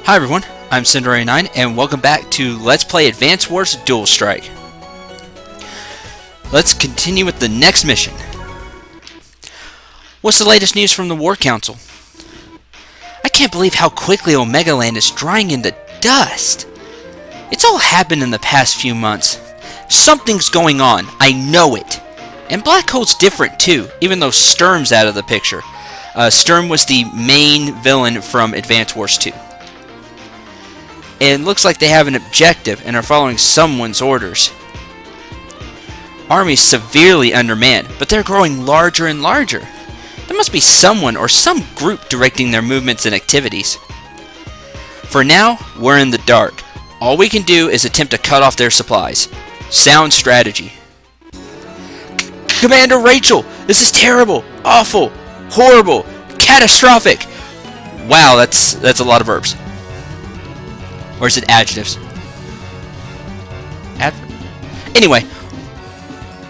Hi everyone, I'm Cendril and I, and welcome back to Let's Play Advance Wars Dual Strike. Let's continue with the next mission. What's the latest news from the War Council? I can't believe how quickly Omega Land is drying into dust. It's all happened in the past few months. Something's going on, I know it. And Black Hole's different too, even though Sturm's out of the picture. Sturm was the main villain from Advance Wars 2. It looks like they have an objective and are following someone's orders. Army's severely undermanned, but they're growing larger and larger. There must be someone or some group directing their movements and activities. For now, we're in the dark. All we can do is attempt to cut off their supplies. Sound strategy. Commander Rachel, this is terrible, awful, horrible, catastrophic. Wow, that's a lot of verbs. Or is it adjectives? Anyway,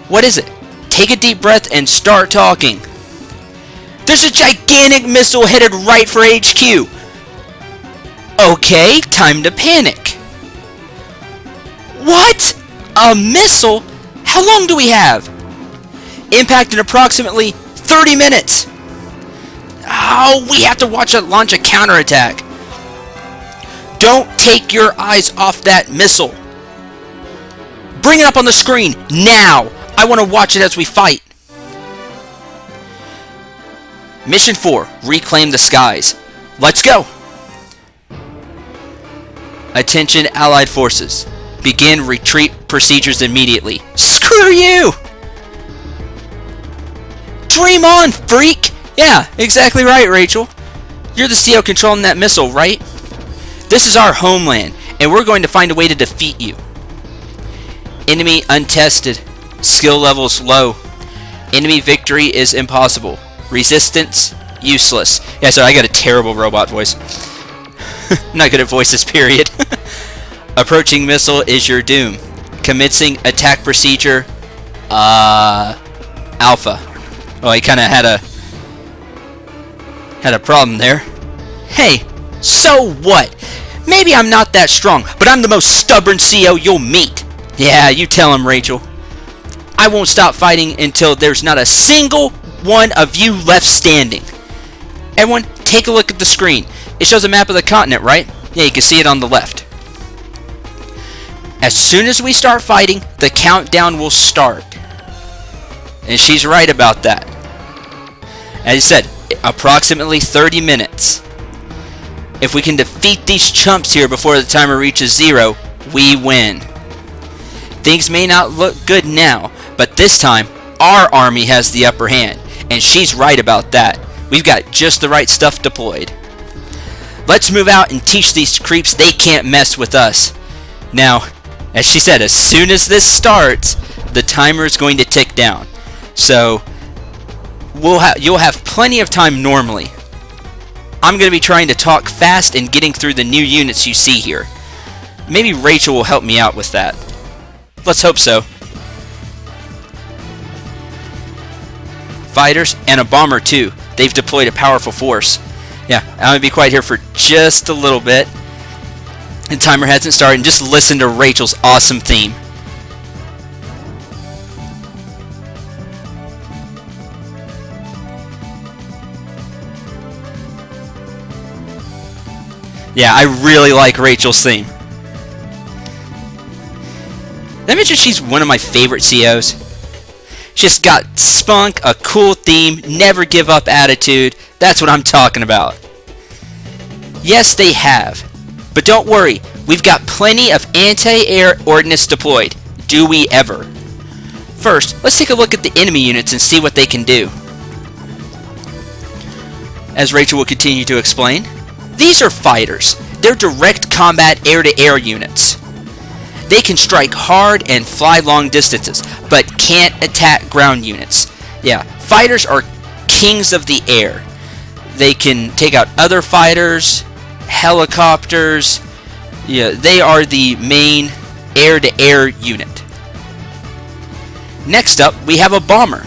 what is it? Take a deep breath and start talking. There's a gigantic missile headed right for HQ. Okay, time to panic. What? A missile? How long do we have? Impact in approximately 30 minutes. Oh, we have to launch a counterattack. Don't take your eyes off that missile. Bring it up on the screen, now! I want to watch it as we fight. Mission 4, reclaim the skies. Let's go! Attention Allied forces. Begin retreat procedures immediately. Screw you! Dream on, freak! Yeah, exactly right, Rachel. You're the CO controlling that missile, right? This is our homeland, and we're going to find a way to defeat you. Enemy untested. Skill levels low. Enemy victory is impossible. Resistance useless. Yeah, sorry, I got a terrible robot voice. I'm not good at voices, period. Approaching missile is your doom. Commencing attack procedure. Alpha. Oh, he kind of had a problem there. Hey, so what? Maybe I'm not that strong, but I'm the most stubborn CO you'll meet. Yeah, you tell him, Rachel. I won't stop fighting until there's not a single one of you left standing. Everyone, take a look at the screen. It shows a map of the continent, right? Yeah, you can see it on the left. As soon as we start fighting, the countdown will start. And she's right about that. As I said, approximately 30 minutes. If we can defeat these chumps here before the timer reaches 0, we win. Things may not look good now, but this time, our army has the upper hand, and she's right about that. We've got just the right stuff deployed. Let's move out and teach these creeps they can't mess with us. Now, as she said, as soon as this starts, the timer is going to tick down. So, you'll have plenty of time normally. I'm going to be trying to talk fast and getting through the new units you see here. Maybe Rachel will help me out with that. Let's hope so. Fighters and a bomber too. They've deployed a powerful force. Yeah, I'm going to be quiet here for just a little bit. The timer hasn't started, and just listen to Rachel's awesome theme. Yeah, I really like Rachel's theme. Did I mention she's one of my favorite COs? She's got spunk, a cool theme, never give up attitude. That's what I'm talking about. Yes, they have. But don't worry, we've got plenty of anti-air ordnance deployed. Do we ever? First, let's take a look at the enemy units and see what they can do. As Rachel will continue to explain, these are fighters. They're direct combat air-to-air units. They can strike hard and fly long distances, but can't attack ground units. Yeah, fighters are kings of the air. They can take out other fighters, helicopters. Yeah, they are the main air-to-air unit. Next up, we have a bomber.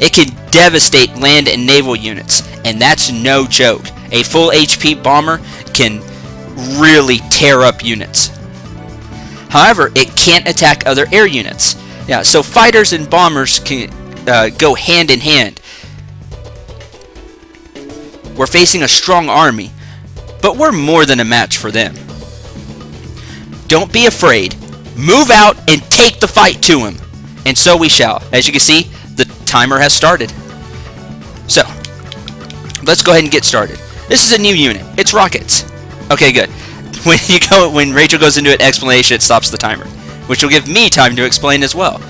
It can devastate land and naval units, and that's no joke. A full HP bomber can really tear up units. However, it can't attack other air units. Yeah, so fighters and bombers can go hand in hand. We're facing a strong army, but we're more than a match for them. Don't be afraid. Move out and take the fight to him. And so we shall. As you can see, the timer has started. So, let's go ahead and get started. This is a new unit. It's rockets. Okay, good. When Rachel goes into an explanation, it stops the timer, which will give me time to explain as well.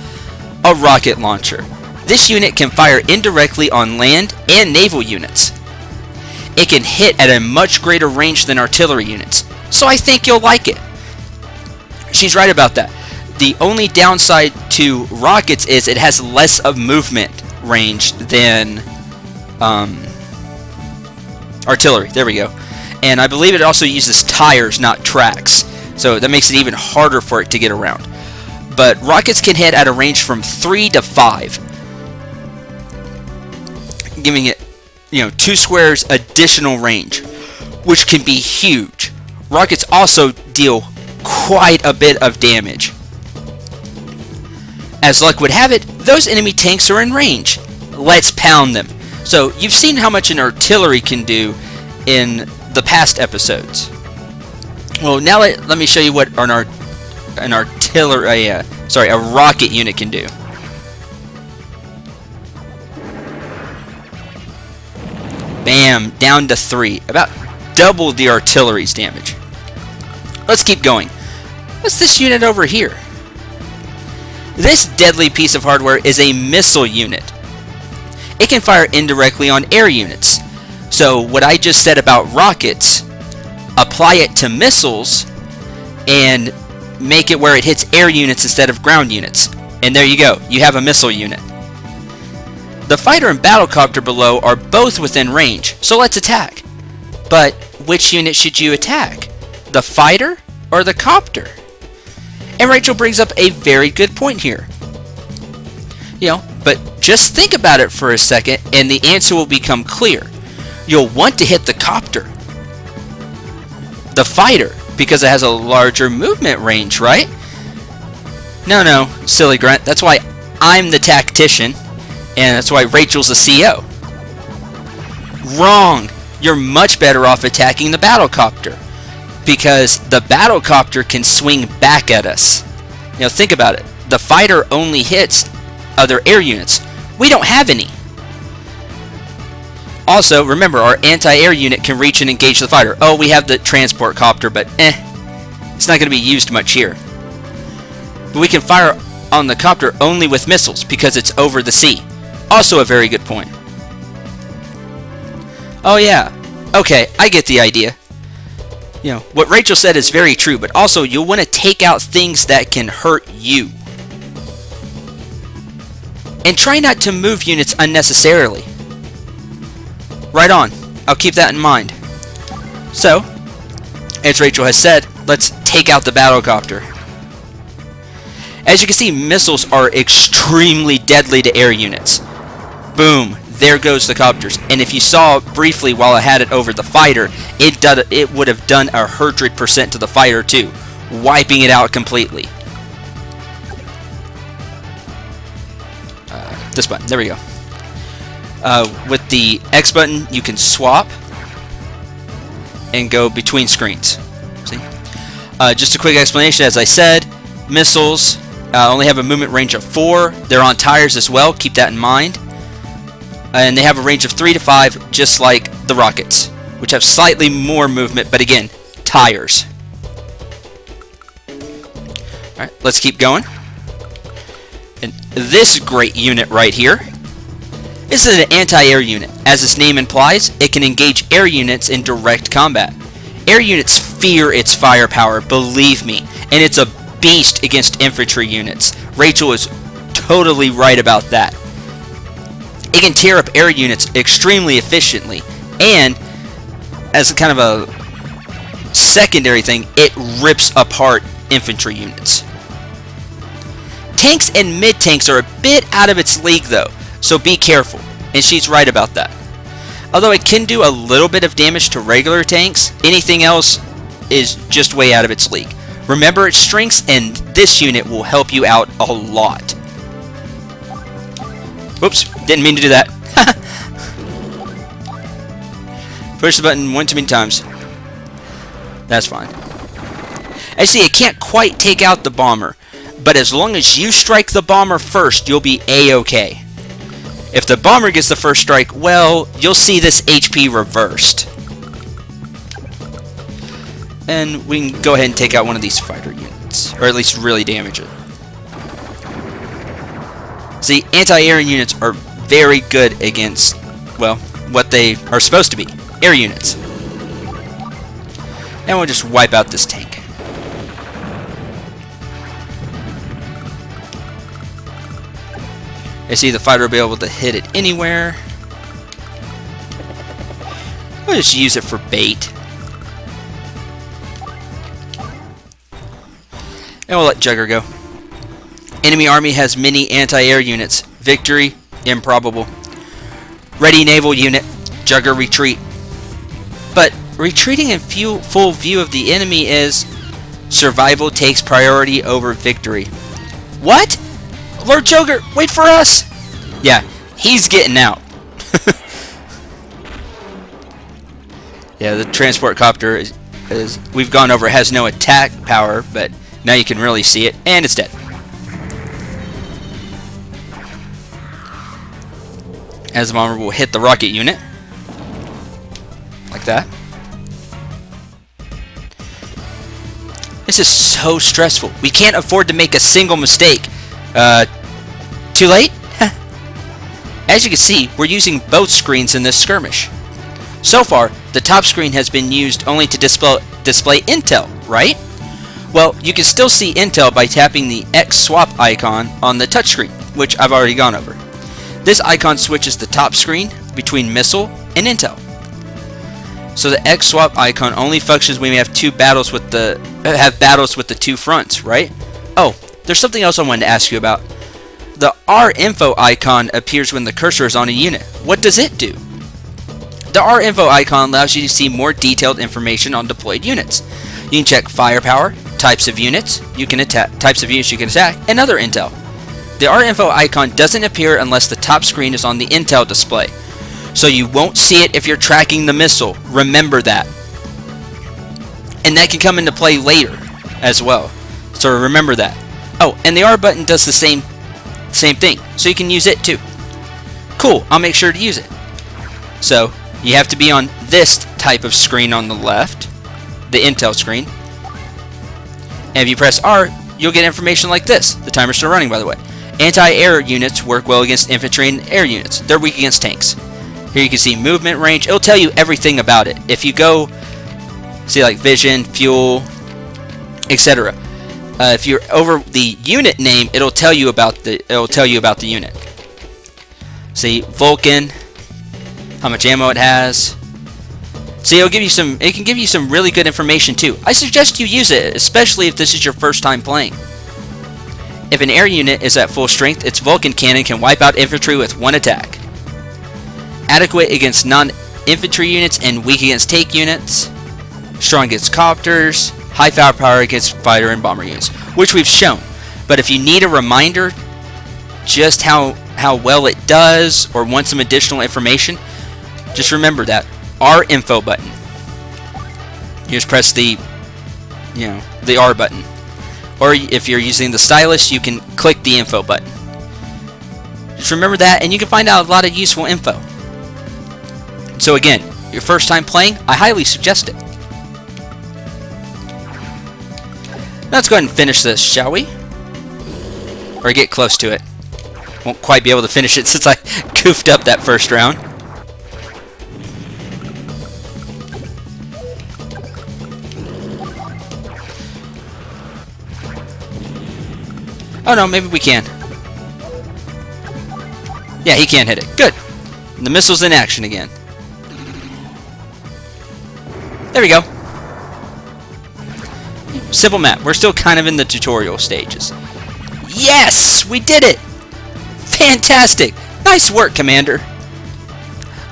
A rocket launcher. This unit can fire indirectly on land and naval units. It can hit at a much greater range than artillery units, so I think you'll like it. She's right about that. The only downside to rockets is it has less of movement range than artillery. There we go. And I believe it also uses tires, not tracks, so that makes it even harder for it to get around. But rockets can hit at a range from 3 to 5, giving it 2 squares additional range, which can be huge. Rockets also deal quite a bit of damage. As luck would have it, those enemy tanks are in range. Let's pound them. So you've seen how much an artillery can do in the past episodes. Well, now let me show you what a rocket unit can do. Bam, down to 3. About double the artillery's damage. Let's keep going. What's this unit over here? This deadly piece of hardware is a missile unit. It can fire indirectly on air units. So what I just said about rockets, apply it to missiles and make it where it hits air units instead of ground units. And there you go. You have a missile unit. The fighter and battlecopter below are both within range, so let's attack. But which unit should you attack? The fighter or the copter? And Rachel brings up a very good point here. But just think about it for a second and the answer will become clear. You'll want to hit the copter. The fighter, because it has a larger movement range, right? No, silly grunt. That's why I'm the tactician, and that's why Rachel's the CO. Wrong! You're much better off attacking the battlecopter, because the battlecopter can swing back at us. Think about it. The fighter only hits other air units. We don't have any. Also, remember, our anti-air unit can reach and engage the fighter. Oh, we have the transport copter, but it's not going to be used much here. But we can fire on the copter only with missiles because it's over the sea. Also a very good point. Oh yeah, okay, I get the idea. What Rachel said is very true, but also you'll want to take out things that can hurt you. And try not to move units unnecessarily. Right on. I'll keep that in mind. So, as Rachel has said, let's take out the battlecopter. As you can see, missiles are extremely deadly to air units. Boom. There goes the copters. And if you saw briefly while I had it over the fighter, it would have done 100% to the fighter too, wiping it out completely. This button. There we go. With the X button, you can swap and go between screens. See? Just a quick explanation, as I said, missiles only have a movement range of 4. They're on tires as well, keep that in mind. And they have a range of 3 to 5, just like the rockets, which have slightly more movement, but again, tires. Alright, let's keep going. And this great unit right here, this is an anti-air unit. As its name implies, it can engage air units in direct combat. Air units fear its firepower, believe me, and it's a beast against infantry units. Rachel is totally right about that. It can tear up air units extremely efficiently, and as kind of a secondary thing, it rips apart infantry units. Tanks and mid-tanks are a bit out of its league though, so be careful, and she's right about that. Although it can do a little bit of damage to regular tanks, anything else is just way out of its league. Remember its strengths, and this unit will help you out a lot. Whoops, didn't mean to do that. Push the button one too many times. That's fine. I see, it can't quite take out the bomber, but as long as you strike the bomber first, you'll be A-okay. If the bomber gets the first strike, well, you'll see this HP reversed. And we can go ahead and take out one of these fighter units, or at least really damage it. See, anti-air units are very good against, well, what they are supposed to be, air units. And we'll just wipe out this tank. I see the fighter will be able to hit it anywhere. We'll just use it for bait. And we'll let Jugger go. Enemy army has many anti-air units. Victory, improbable. Ready naval unit, Jugger retreat. But retreating in full view of the enemy is survival takes priority over victory. What? Lord Jugger, wait for us! Yeah, he's getting out. Yeah, the transport copter is we've gone over, has no attack power, but now you can really see it, and it's dead. As the bomber will hit the rocket unit. Like that. This is so stressful. We can't afford to make a single mistake. Too late? As you can see, we're using both screens in this skirmish. So far, the top screen has been used only to display intel, right? Well, you can still see intel by tapping the X swap icon on the touchscreen, which I've already gone over. This icon switches the top screen between missile and intel. So the X swap icon only functions when we have battles with the two fronts, right? Oh, there's something else I wanted to ask you about. The R info icon appears when the cursor is on a unit. What does it do? The R info icon allows you to see more detailed information on deployed units. You can check firepower, types of units you can attack, and other intel. The R info icon doesn't appear unless the top screen is on the intel display. So you won't see it if you're tracking the missile. Remember that. And that can come into play later as well. So remember that. Oh, and the R button does the same thing. So you can use it too. Cool, I'll make sure to use it. So you have to be on this type of screen on the left, the intel screen. And if you press R, you'll get information like this. The timer's still running, by the way. Anti-air units work well against infantry and air units. They're weak against tanks. Here you can see movement range. It'll tell you everything about it. If you go, see like vision, fuel, etc. If you're over the unit name, it'll tell you about the unit. See Vulcan, how much ammo it has. See, it can give you some really good information too. I suggest you use it, especially if this is your first time playing. If an air unit is at full strength, its Vulcan cannon can wipe out infantry with one attack. Adequate against non-infantry units and weak against tank units. Strong against copters. High firepower against fighter and bomber units, which we've shown. But if you need a reminder just how well it does, or want some additional information, just remember that R info button. You just press the R button. Or if you're using the stylus, you can click the info button. Just remember that, and you can find out a lot of useful info. So again, your first time playing, I highly suggest it. Let's go ahead and finish this, shall we? Or get close to it. Won't quite be able to finish it since I goofed up that first round. Oh no, maybe we can. Yeah, he can't hit it. Good. And the missile's in action again. There we go. Simple map. We're still kind of in the tutorial stages. Yes! We did it! Fantastic! Nice work, Commander.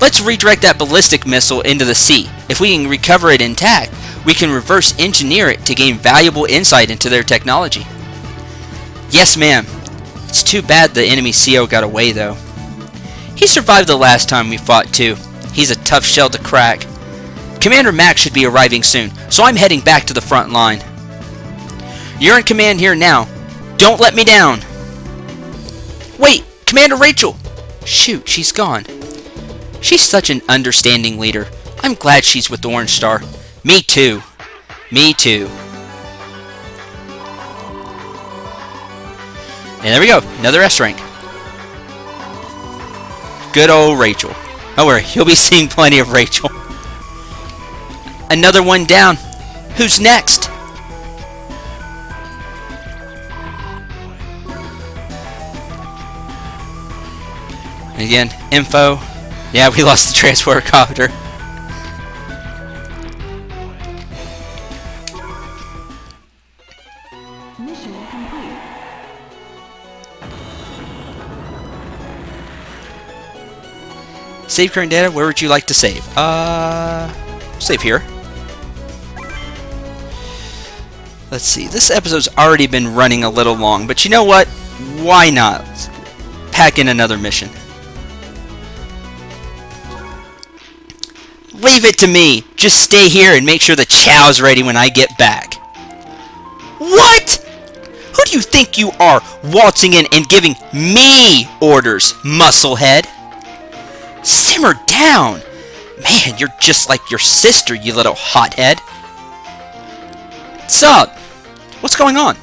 Let's redirect that ballistic missile into the sea. If we can recover it intact, We can reverse engineer it to gain valuable insight into their technology. Yes, ma'am. It's too bad the enemy CO got away, though. He survived the last time we fought, too. He's a tough shell to crack. Commander Max should be arriving soon, so I'm heading back to the front line. You're in command here now. Don't let me down. Wait, Commander Rachel! Shoot, she's gone. She's such an understanding leader. I'm glad she's with the Orange Star. Me too. Me too. And there we go. Another S rank. Good old Rachel. Don't worry, you'll be seeing plenty of Rachel. Another one down. Who's next? Again, info. Yeah, we lost the transporter copter. Mission complete. Save current data. Where would you like to save? Save here. Let's see. This episode's already been running a little long, but you know what? Why not? Pack in another mission. Leave it to me. Just stay here and make sure the chow's ready when I get back. What? Who do you think you are, waltzing in and giving me orders, musclehead? Simmer down. Man, you're just like your sister, you little hothead. Sup? What's going on?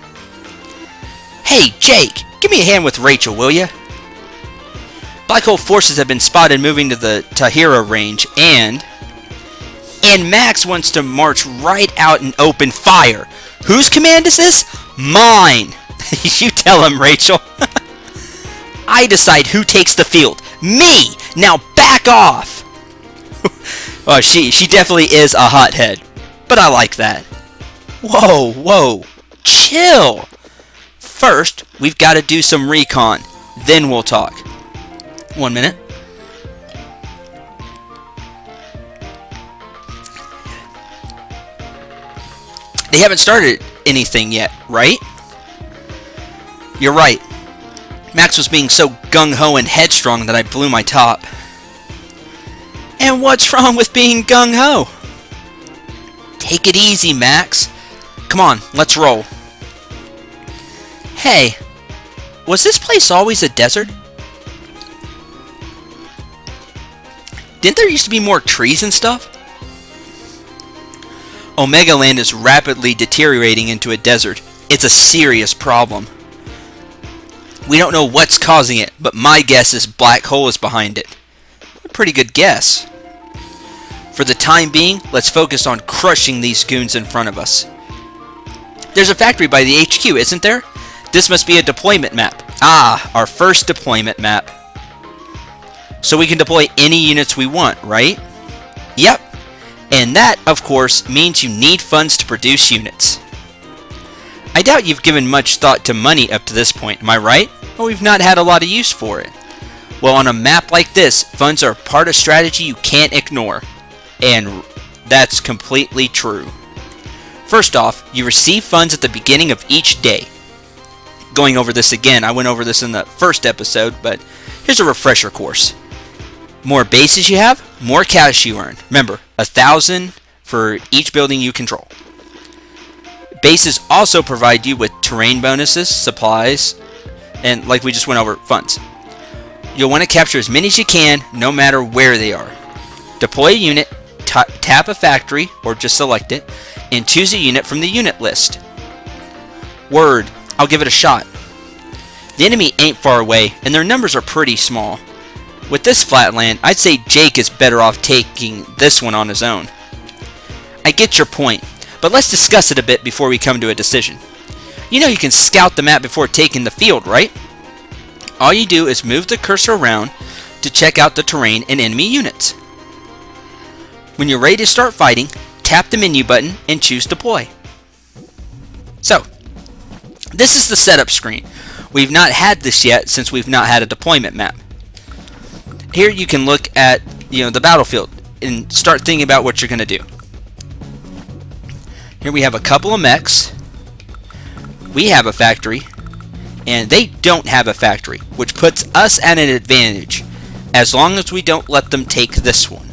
Hey, Jake, give me a hand with Rachel, will ya? Black hole forces have been spotted moving to the Tahira range, and Max wants to march right out and open fire. Whose command is this? Mine. You tell him, Rachel. I decide who takes the field. Me. Now back off. Oh, she definitely is a hothead, but I like that. Whoa, whoa. Chill. First, we've got to do some recon. Then we'll talk. 1 minute. They haven't started anything yet, right? You're right. Max was being so gung-ho and headstrong that I blew my top. And what's wrong with being gung-ho? Take it easy, Max. Come on, let's roll. Hey, was this place always a desert? Didn't there used to be more trees and stuff? Omega Land is rapidly deteriorating into a desert. It's a serious problem. We don't know what's causing it, but my guess is black hole is behind it. A pretty good guess. For the time being, let's focus on crushing these goons in front of us. There's a factory by the HQ, isn't there? This must be a deployment map. Ah, our first deployment map. So we can deploy any units we want, right? Yep. And that, of course, means you need funds to produce units. I doubt you've given much thought to money up to this point, am I right? Well, we've not had a lot of use for it. Well, on a map like this, funds are part of strategy you can't ignore. And that's completely true. First off, you receive funds at the beginning of each day. Going over this again, I went over this in the first episode, but here's a refresher course. More bases you have, more cash you earn. Remember, 1,000 for each building you control. Bases also provide you with terrain bonuses, supplies, and like we just went over, funds. You'll want to capture as many as you can, no matter where they are. Deploy a unit, tap a factory, or just select it, and choose a unit from the unit list. Word, I'll give it a shot. The enemy ain't far away, and their numbers are pretty small. With this flat land, I'd say Jake is better off taking this one on his own. I get your point, but let's discuss it a bit before we come to a decision. You know you can scout the map before taking the field, right? All you do is move the cursor around to check out the terrain and enemy units. When you're ready to start fighting, tap the menu button and choose deploy. So, this is the setup screen. We've not had this yet since we've not had a deployment map. Here you can look at the battlefield and start thinking about what you're going to do. Here we have a couple of mechs. We have a factory, and they don't have a factory, which puts us at an advantage as long as we don't let them take this one.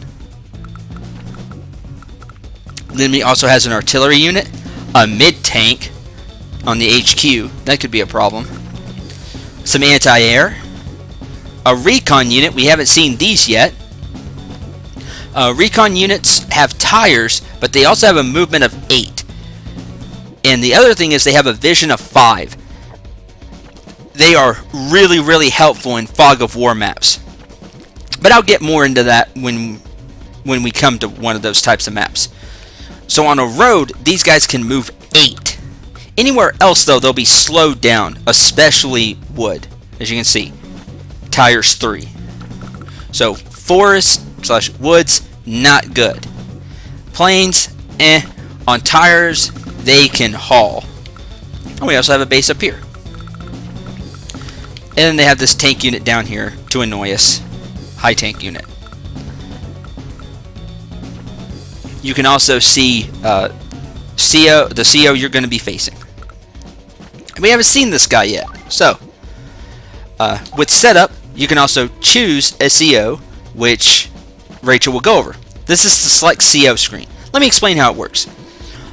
The enemy also has an artillery unit, a mid-tank on the HQ. That could be a problem. Some anti-air, a recon unit. We haven't seen these yet. Recon units have tires, but they also have a movement of 8. And the other thing is they have a vision of 5. They are really, really helpful in fog of war maps. But I'll get more into that when we come to one of those types of maps. So on a road, these guys can move 8. Anywhere else, though, they'll be slowed down, especially wood. As you can see, tires 3. So forest/woods, not good. Plains, on tires, they can haul. And we also have a base up here. And then they have this tank unit down here to annoy us. High tank unit. You can also see the CO you're going to be facing. We haven't seen this guy yet. So, with setup, you can also choose a CO, which Rachel will go over. This is the select CO screen. Let me explain how it works.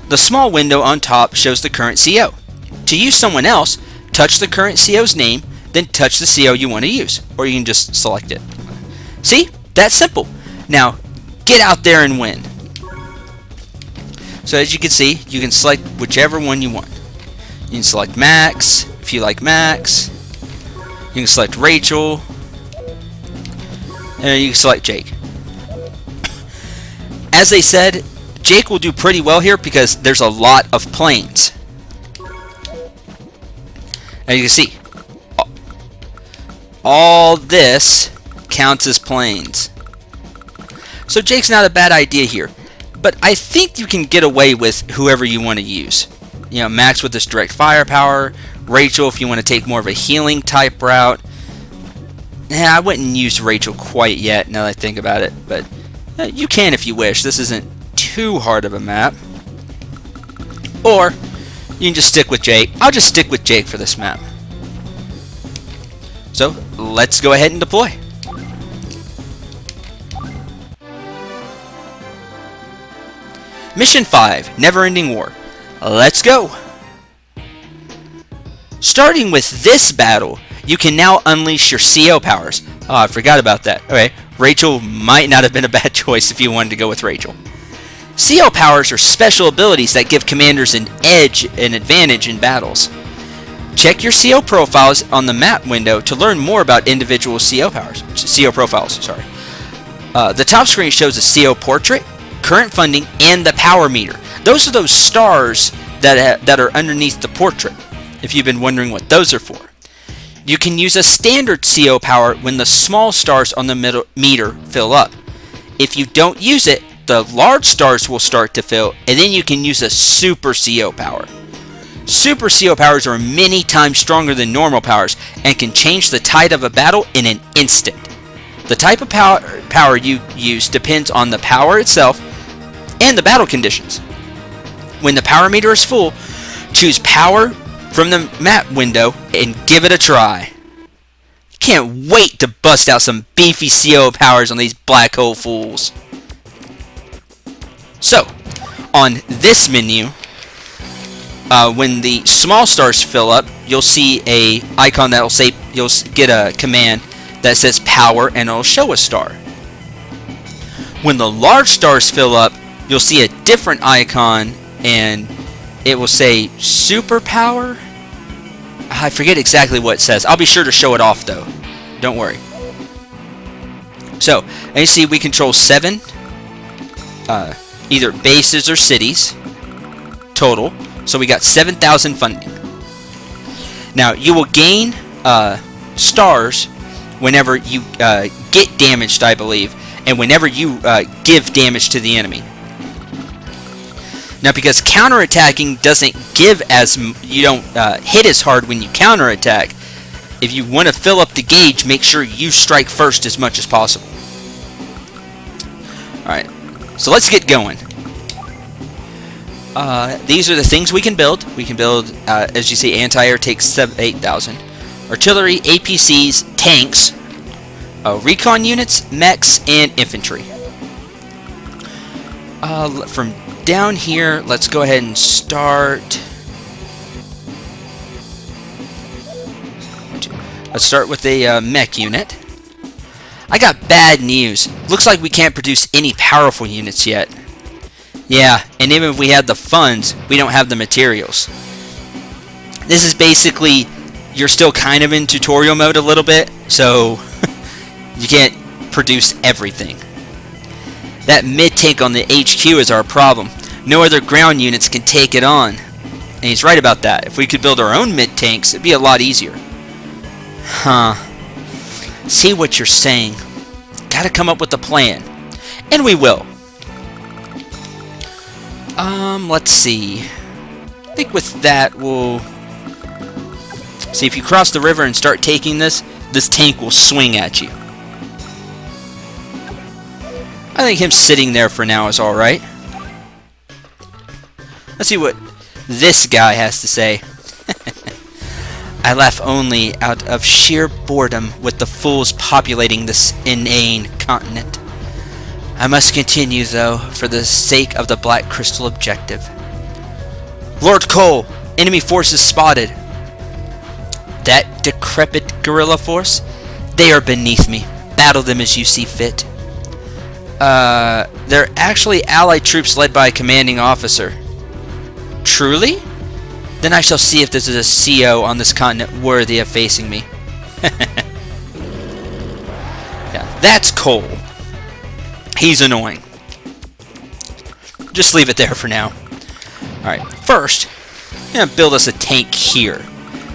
The small window on top shows the current CO. To use someone else, touch the current CO's name, then touch the CO you want to use, or you can just select it. See? That's simple. Now, get out there and win. So as you can see, you can select whichever one you want. You can select Max, if you like Max. You can select Rachel. And you can select Jake. As they said, Jake will do pretty well here because there's a lot of planes. As you can see, all this counts as planes. So Jake's not a bad idea here. But I think you can get away with whoever you want to use. You know, Max with this direct firepower. Rachel if you want to take more of a healing type route. I wouldn't use Rachel quite yet now that I think about it. But you can if you wish. This isn't too hard of a map. Or you can just stick with Jake. I'll just stick with Jake for this map. So let's go ahead and deploy. Mission 5, Never-Ending War. Let's go! Starting with this battle, you can now unleash your CO powers. Oh, I forgot about that. Okay, Rachel might not have been a bad choice if you wanted to go with Rachel. CO powers are special abilities that give commanders an edge and advantage in battles. Check your CO profiles on the map window to learn more about individual CO profiles. The top screen shows a CO portrait, current funding, and the power meter. Those are those stars that are underneath the portrait, if you've been wondering what those are for. You can use a standard CO power when the small stars on the meter fill up. If you don't use it, the large stars will start to fill, and then you can use a super CO power. Super CO powers are many times stronger than normal powers and can change the tide of a battle in an instant. The type of power you use depends on the power itself and the battle conditions. When the power meter is full, choose power from the map window and give it a try. Can't wait to bust out some beefy CO powers on these black hole fools. So, on this menu, when the small stars fill up, you'll see a icon that will say, you'll get a command that says power and it'll show a star. When the large stars fill up, you'll see a different icon and it will say superpower. I forget exactly what it says. I'll be sure to show it off though. Don't worry. So, as you see, we control 7 either bases or cities total. So we got 7,000 funding. Now, you will gain stars whenever you get damaged, I believe, and whenever you give damage to the enemy. Now, because counterattacking doesn't give as you don't hit as hard when you counterattack, if you want to fill up the gauge, make sure you strike first as much as possible. Alright, so let's get going. These are the things we can build. We can build, as you see, anti-air takes 8,000. Artillery, APCs, tanks, recon units, mechs, and infantry. From down here, let's go ahead and start. Let's start with a mech unit. I got bad news. Looks like we can't produce any powerful units yet. Yeah, and even if we had the funds, we don't have the materials. This is basically, you're still kind of in tutorial mode a little bit, so you can't produce everything. That mid-tank on the HQ is our problem. No other ground units can take it on. And he's right about that. If we could build our own mid-tanks, it'd be a lot easier. Huh. See what you're saying. Gotta come up with a plan. And we will. Let's see. I think with that, we'll... See, if you cross the river and start taking this tank will swing at you. I think him sitting there for now is alright. Let's see what this guy has to say. I laugh only out of sheer boredom with the fools populating this inane continent. I must continue, though, for the sake of the Black Crystal objective. Lord Cole, enemy forces spotted. That decrepit guerrilla force? They are beneath me. Battle them as you see fit. They're actually allied troops led by a commanding officer. Truly? Then I shall see if this is a CO on this continent worthy of facing me. Yeah, that's Cole. He's annoying. Just leave it there for now. Alright, first, I'm going to build us a tank here.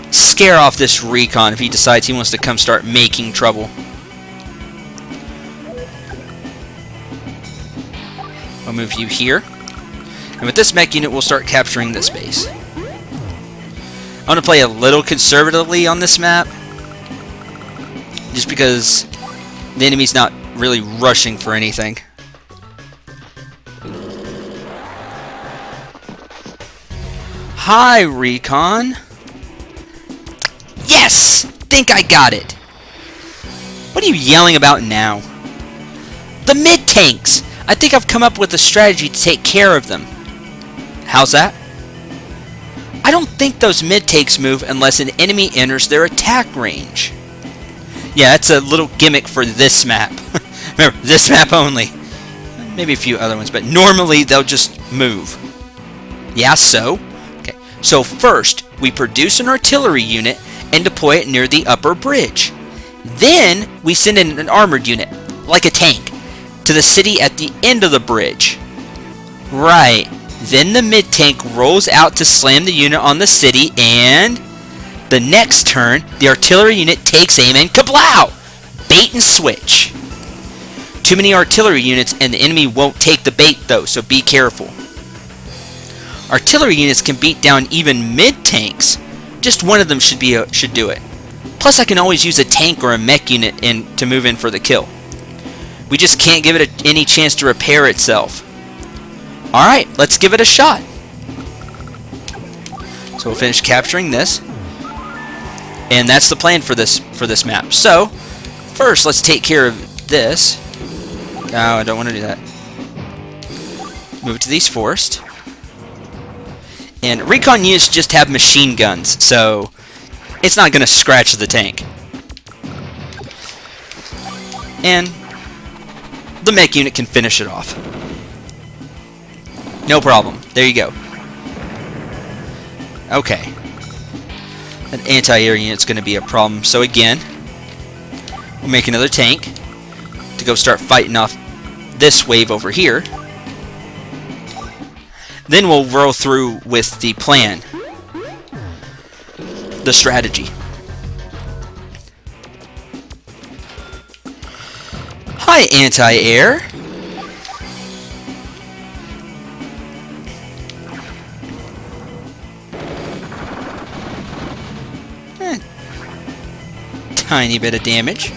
Scare off this recon if he decides he wants to come start making trouble. I'll move you here. And with this mech unit, we'll start capturing this base. I'm going to play a little conservatively on this map. Just because the enemy's not really rushing for anything. Hi, recon. Yes! Think I got it. What are you yelling about now? The mid-tanks! I think I've come up with a strategy to take care of them. How's that? I don't think those mid-tanks move unless an enemy enters their attack range. Yeah, that's a little gimmick for this map. Remember, this map only. Maybe a few other ones, but normally they'll just move. Yeah, so? Okay, so first, we produce an artillery unit and deploy it near the upper bridge. Then, we send in an armored unit, like a tank, to the city at the end of the bridge. Right. Then the mid-tank rolls out to slam the unit on the city, and the next turn, the artillery unit takes aim and kablow! Bait and switch. Too many artillery units and the enemy won't take the bait though, so be careful. Artillery units can beat down even mid-tanks. Just one of them should do it. Plus I can always use a tank or a mech unit to move in for the kill. We just can't give it any chance to repair itself. Alright, let's give it a shot. So we'll finish capturing this. And that's the plan for this map. So, first let's take care of this. No, I don't want to do that. Move to these first. And recon units just have machine guns, so it's not going to scratch the tank. And the mech unit can finish it off. No problem. There you go. Okay. An anti-air unit's going to be a problem. So again, we'll make another tank to go start fighting off this wave over here. Then we'll roll through with the plan. The strategy. Hi, anti-air. Tiny bit of damage.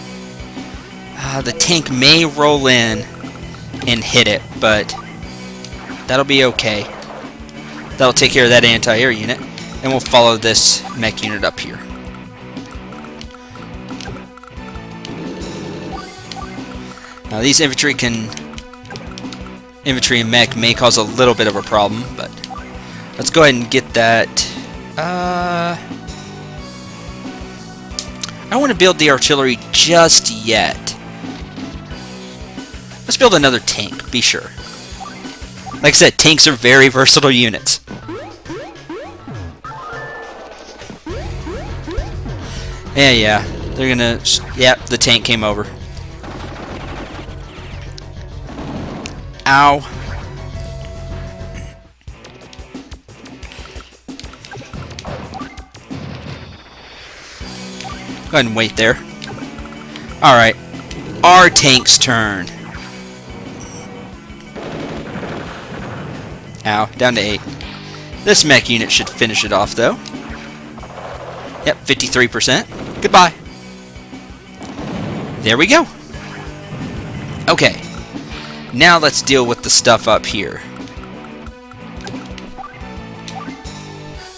The tank may roll in and hit it, but that'll be okay. That'll take care of that anti-air unit. And we'll follow this mech unit up here. Now these infantry and mech may cause a little bit of a problem, but let's go ahead and get that. I don't want to build the artillery just yet. Let's build another tank, be sure. Like I said, tanks are very versatile units. Yeah, they're gonna... Yep, the tank came over. Ow. Go ahead and wait there. Alright. Our tank's turn. Ow, down to 8. This mech unit should finish it off, though. Yep, 53%. Goodbye. There we go. Okay. Now let's deal with the stuff up here.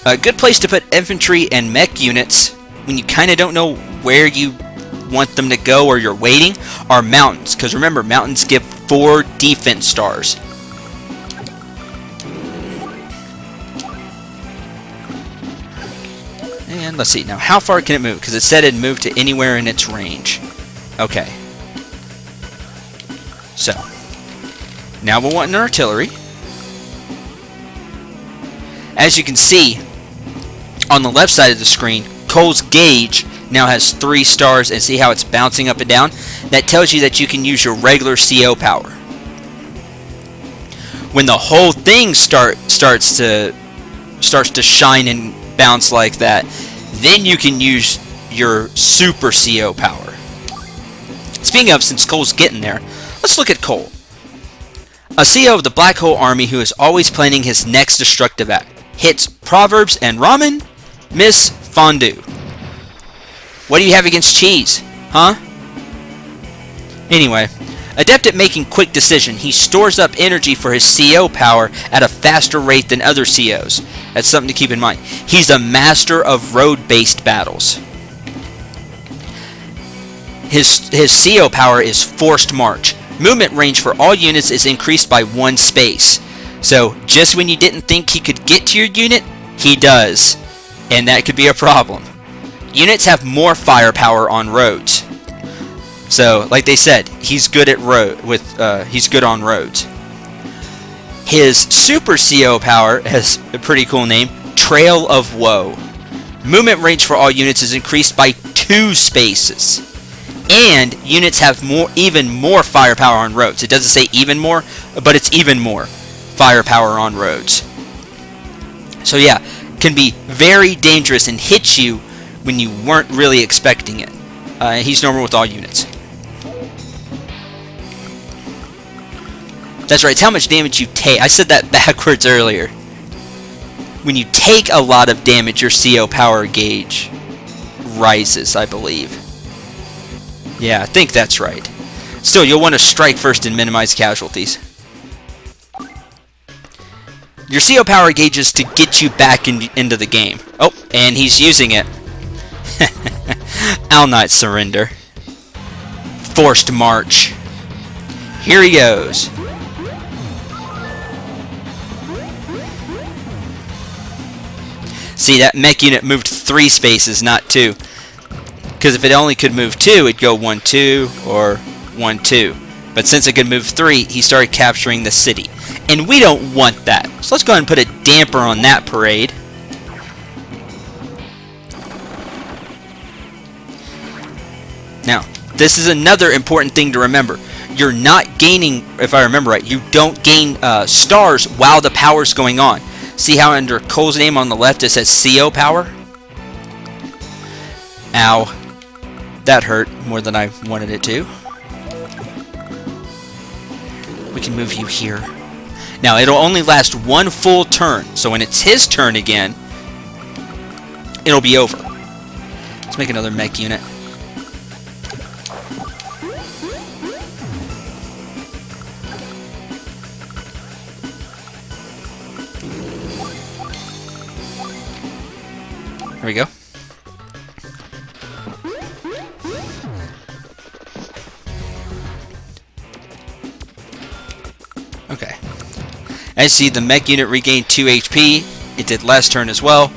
A good place to put infantry and mech units when you kind of don't know where you want them to go or you're waiting are mountains. Because remember, mountains give 4 defense stars. And let's see, now how far can it move? Because it said it'd move to anywhere in its range. Okay. So, now we'll want an artillery. As you can see, on the left side of the screen, Cole's gauge now has 3 stars, and see how it's bouncing up and down? That tells you that you can use your regular CO power. When the whole thing starts to shine and bounce like that, then you can use your super CO power. Speaking of, since Cole's getting there, let's look at Cole. A CO of the Black Hole Army who is always planning his next destructive act. Hits Proverbs and Ramen, Miss Fondue. What do you have against cheese? Huh? Anyway, adept at making quick decisions, he stores up energy for his CO power at a faster rate than other COs. That's something to keep in mind. He's a master of road-based battles. His CO power is Forced March. Movement range for all units is increased by 1 space. So, just when you didn't think he could get to your unit, he does. And that could be a problem. Units have more firepower on roads. So, like they said, he's good at he's good on roads. His super CO power has a pretty cool name, Trail of Woe. Movement range for all units is increased by 2 spaces. And units have even more firepower on roads. It doesn't say even more, but it's even more firepower on roads. So yeah, can be very dangerous and hit you when you weren't really expecting it. He's normal with all units. That's right, it's how much damage you take. I said that backwards earlier. When you take a lot of damage, your CO power gauge rises, I believe. Yeah, I think that's right. Still, you'll want to strike first and minimize casualties. Your CO power gauge is to get you back into the game. Oh, and he's using it. I'll not surrender. Forced March. Here he goes. See, that mech unit moved 3 spaces, not 2. Because if it only could move 2, it'd go 1, 2, or 1, 2. But since it could move 3, he started capturing the city. And we don't want that. So let's go ahead and put a damper on that parade. Now, this is another important thing to remember. You're not gaining, if I remember right, you don't gain stars while the power's going on. See how under Cole's name on the left it says CO power? Ow. That hurt more than I wanted it to. We can move you here. Now, it'll only last 1 full turn. So when it's his turn again, it'll be over. Let's make another mech unit. Here we go. Okay. As you see, the mech unit regained 2 HP. It did last turn as well.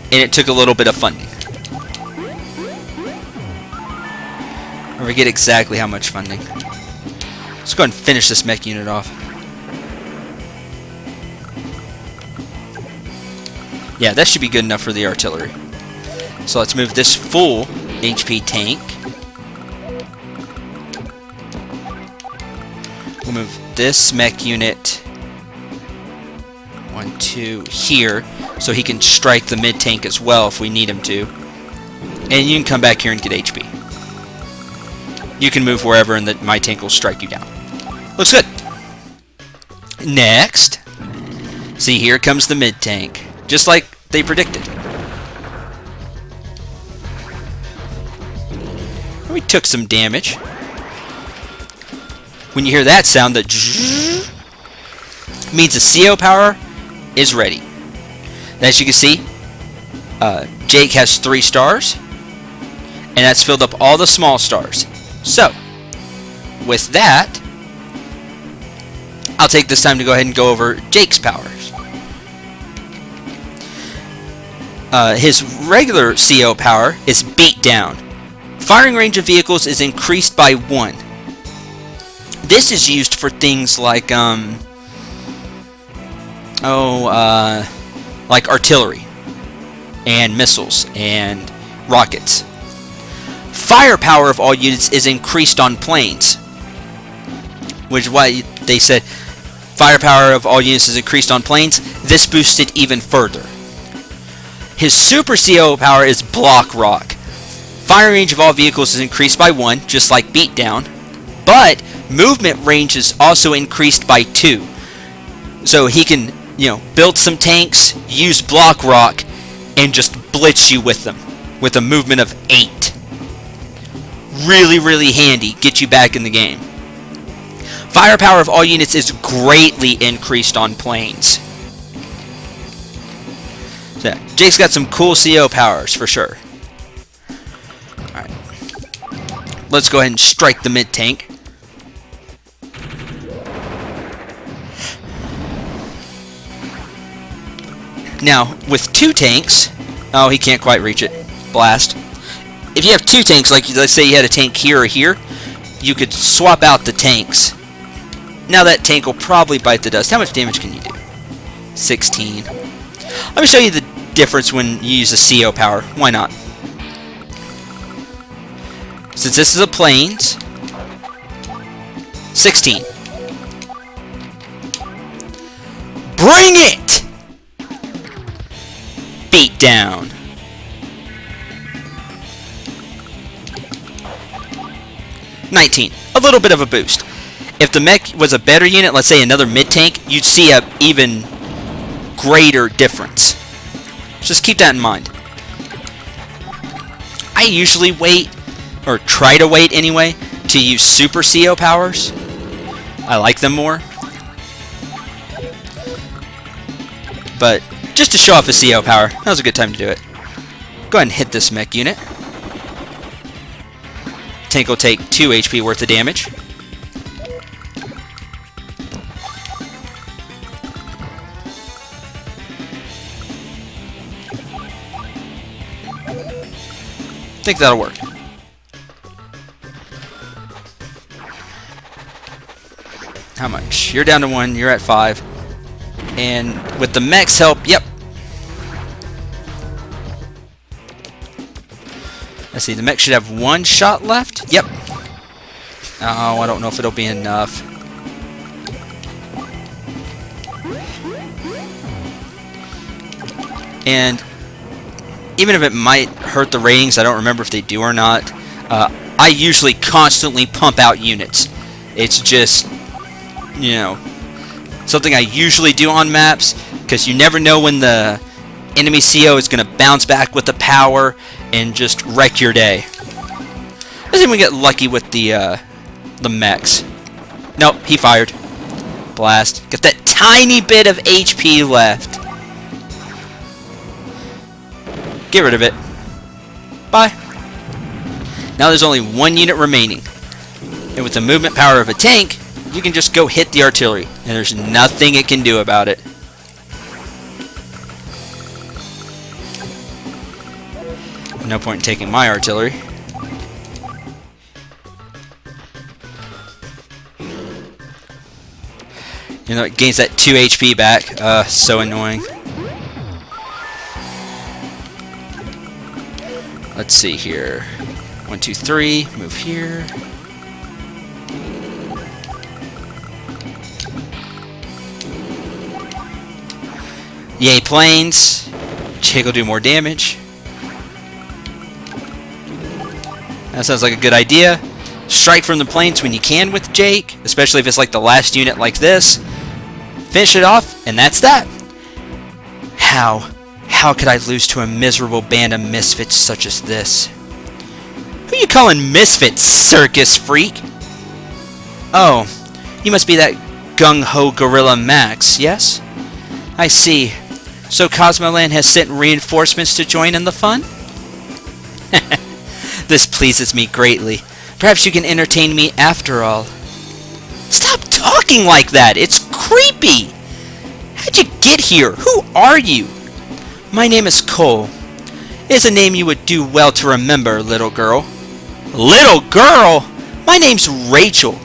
And it took a little bit of funding. I forget exactly how much funding. Let's go ahead and finish this mech unit off. Yeah, that should be good enough for the artillery. So let's move this full HP tank. We'll move this mech unit 1, 2 here, so he can strike the mid tank as well if we need him to. And you can come back here and get HP. You can move wherever and my tank will strike you down. Looks good. Next, see, here comes the mid tank, just like they predicted. We took some damage. When you hear that sound, that means the CO power is ready. And as you can see, Jake has 3 stars, and that's filled up all the small stars. So, with that, I'll take this time to go ahead and go over Jake's powers. His regular CO power is beat down. Firing range of vehicles is increased by 1. This is used for things like like artillery and missiles and rockets. Firepower of all units is increased on planes, which is why they said firepower of all units is increased on planes. This boosts it even further. His super CO power is block rock. Firing range of all vehicles is increased by 1, just like beatdown, but movement range is also increased by 2. So he can, build some tanks, use block rock, and just blitz you with them with a movement of 8. Really, really handy. Get you back in the game. Firepower of all units is greatly increased on planes. So yeah, Jake's got some cool CO powers for sure. Alright. Let's go ahead and strike the mid tank. Now, with 2 tanks, oh, he can't quite reach it. Blast. If you have 2 tanks, like let's say you had a tank here or here, you could swap out the tanks. Now that tank will probably bite the dust. How much damage can you do? 16. Let me show you the difference when you use a CO power. Why not? Since this is a planes, 16. Bring it! Beat down. 19. A little bit of a boost. If the mech was a better unit, let's say another mid-tank, you'd see a even greater difference. Just keep that in mind. I usually wait, or try to wait anyway, to use super CO powers. I like them more. But just to show off a CO power, now's a good time to do it. Go ahead and hit this mech unit. Tank will take 2 HP worth of damage. I think that'll work. How much? You're down to 1, you're at 5. And with the mech's help, yep. Let's see, the mech should have 1 shot left. Yep. Oh, I don't know if it'll be enough. And even if it might hurt the ratings, I don't remember if they do or not. I usually constantly pump out units. It's just, something I usually do on maps, because you never know when the enemy CO is going to bounce back with the power and just wreck your day. Let's see if we get lucky with the mechs. Nope, he fired. Blast. Got that tiny bit of HP left. Get rid of it. Bye. Now there's only one unit remaining. And with the movement power of a tank, you can just go hit the artillery. And there's nothing it can do about it. No point in taking my artillery. You know, it gains that 2 HP back. So annoying. Let's see here. 1, 2, 3. Move here. Yay, planes. Jake will do more damage. That sounds like a good idea. Strike from the planes when you can with Jake, especially if it's like the last unit like this. Finish it off, and that's that. How could I lose to a miserable band of misfits such as this? Who you calling misfits, circus freak? Oh, you must be that gung-ho gorilla Max, yes? I see. So Cosmoland has sent reinforcements to join in the fun? This pleases me greatly. Perhaps you can entertain me after all. Stop talking like that! It's creepy! How'd you get here? Who are you? My name is Cole. It is a name you would do well to remember, little girl. Little girl? My name's Rachel.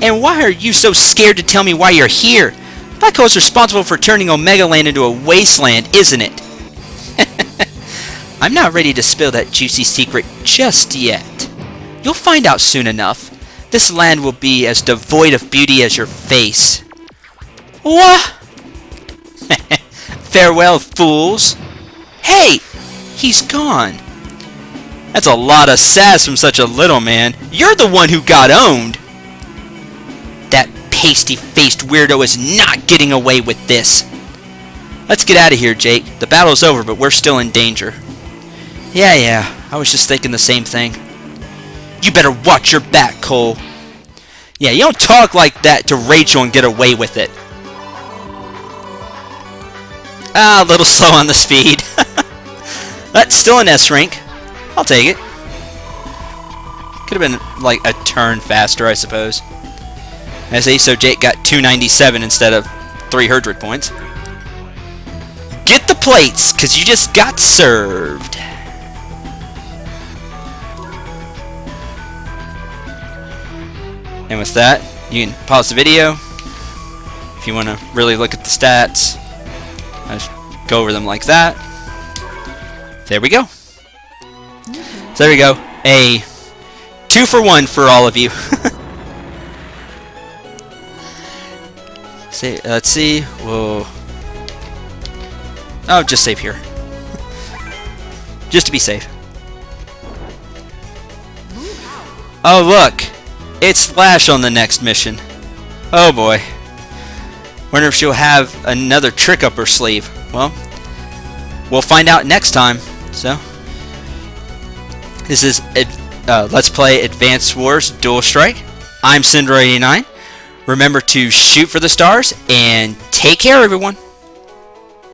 And why are you so scared to tell me why you're here? Black Hole's responsible for turning Omega Land into a wasteland, isn't it? I'm not ready to spill that juicy secret just yet. You'll find out soon enough. This land will be as devoid of beauty as your face. What? Farewell, fools. Hey! He's gone. That's a lot of sass from such a little man. You're the one who got owned. That pasty-faced weirdo is not getting away with this. Let's get out of here, Jake. The battle's over, but we're still in danger. Yeah, I was just thinking the same thing. You better watch your back, Cole. Yeah, you don't talk like that to Rachel and get away with it. Ah, a little slow on the speed. That's still an S rank. I'll take it. Could have been like a turn faster, I suppose. I see, so Jake got 297 instead of 300 points. Get the plates, because you just got served. And with that, you can pause the video if you want to really look at the stats. I just go over them like that. There we go. So there we go. A 2-for-1 for all of you. Let's see. Whoa. Oh, just save here. Just to be safe. Oh, look. It's Flash on the next mission. Oh boy. Wonder if she'll have another trick up her sleeve. Well, we'll find out next time. So, this is Let's Play Advanced Wars Dual Strike. I'm Cendril and I. Remember to shoot for the stars and take care, everyone.